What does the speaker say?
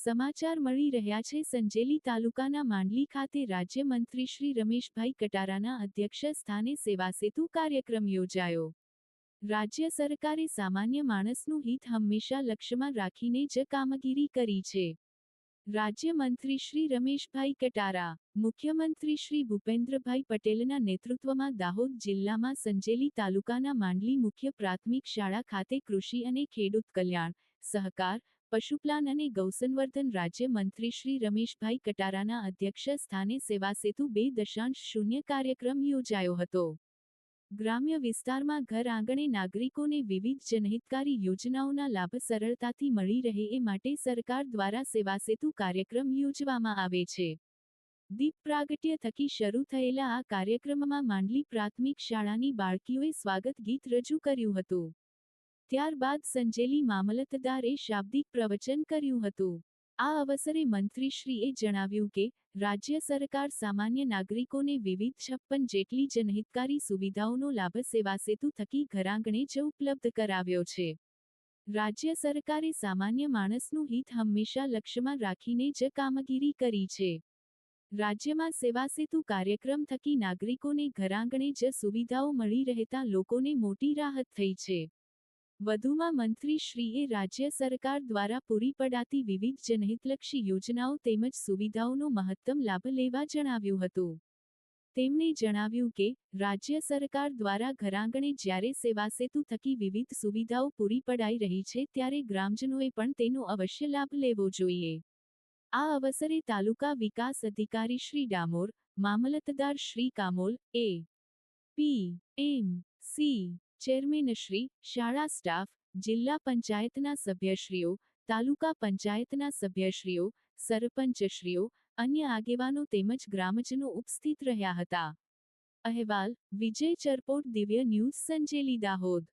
સમાચાર મળી રહ્યા છે સંજેલી તાલુકાના માંડલી ખાતે રાજ્યમંત્રી શ્રી રમેશભાઈ કટારાના અધ્યક્ષ સ્થાને સેવાસેતુ કાર્યક્રમ યોજાયો. રાજ્ય સરકારે સામાન્ય માણસનું હિત હંમેશા લક્ષ્યમાં રાખીને જ કામગીરી કરી છે. રાજ્યમંત્રી શ્રી રમેશભાઈ કટારા, મુખ્યમંત્રી શ્રી ભૂપેન્દ્રભાઈ પટેલના નેતૃત્વમાં દાહોદ જિલ્લામાં સંજેલી તાલુકાના માંડલી મુખ્ય પ્રાથમિક શાળા ખાતે કૃષિ અને ખેડૂત કલ્યાણ, સહકાર, પશુપાલન અને ગૌસંવર્ધન રાજ્ય મંત્રી શ્રી રમેશભાઈ કટારાના અધ્યક્ષ સ્થાને સેવાસેતુ 2.0 કાર્યક્રમ યોજાયો હતો. ગ્રામ્ય વિસ્તારમાં ઘર આંગણે નાગરિકોને વિવિધ જનહિતકારી યોજનાઓના લાભ સરળતાથી મળી રહે એ માટે સરકાર દ્વારા સેવાસેતુ કાર્યક્રમ યોજવામાં આવે છે. દીપ પ્રાગટ્ય થકી શરૂ થયેલા આ કાર્યક્રમમાં માંડલી પ્રાથમિક શાળાની બાળકીઓએ સ્વાગત ગીત રજૂ કર્યું હતું. ત્યારબાદ સંજેલી મામલતદારે શાબ્દિક પ્રવચન કર્યું હતું. આ અવસરે મંત્રીશ્રીએ જણાવ્યું કે રાજ્ય સરકાર સામાન્ય નાગરિકોને વિવિધ 56 જેટલી જનહિતકારી સુવિધાઓનો લાભ સેવાસેતુ થકી ઘરાંગણે જ ઉપલબ્ધ કરાવ્યો છે. રાજ્ય સરકારે સામાન્ય માણસનું હિત હંમેશા લક્ષ્યમાં રાખીને જ કામગીરી કરી છે. રાજ્યમાં સેવાસેતુ કાર્યક્રમ થકી નાગરિકોને ઘરાંગણે જ સુવિધાઓ મળી રહેતા લોકોને મોટી રાહત થઈ છે. વધુમાં મંત્રીશ્રીએ રાજ્ય સરકાર દ્વારા પૂરી પડાતી વિવિધ જનહિતલક્ષી યોજનાઓ તેમજ સુવિધાઓનો મહત્તમ લાભ લેવા જણાવ્યું હતું. તેમણે જણાવ્યું કે રાજ્ય સરકાર દ્વારા ઘરાંગણે જ્યારે સેવાસેતુ થકી વિવિધ સુવિધાઓ પૂરી પડાઈ રહી છે ત્યારે ગ્રામજનોએ પણ તેનો અવશ્ય લાભ લેવો જોઈએ. આ અવસરે તાલુકા વિકાસ અધિકારી શ્રી ડામોર, મામલતદાર શ્રી કામોલ, એ.પી.એમ.સી. ચેરમેનશ્રી, શાળા સ્ટાફ, જિલ્લા પંચાયતના સભ્યશ્રીઓ, તાલુકા પંચાયતના સભ્યશ્રીઓ, સરપંચશ્રીઓ, અન્ય આગેવાનો તેમજ ગ્રામજનો ઉપસ્થિત રહ્યા હતા. અહેવાલ, વિજય ચરપોટ, દિવ્ય ન્યૂઝ, સંજેલી, દાહોદ.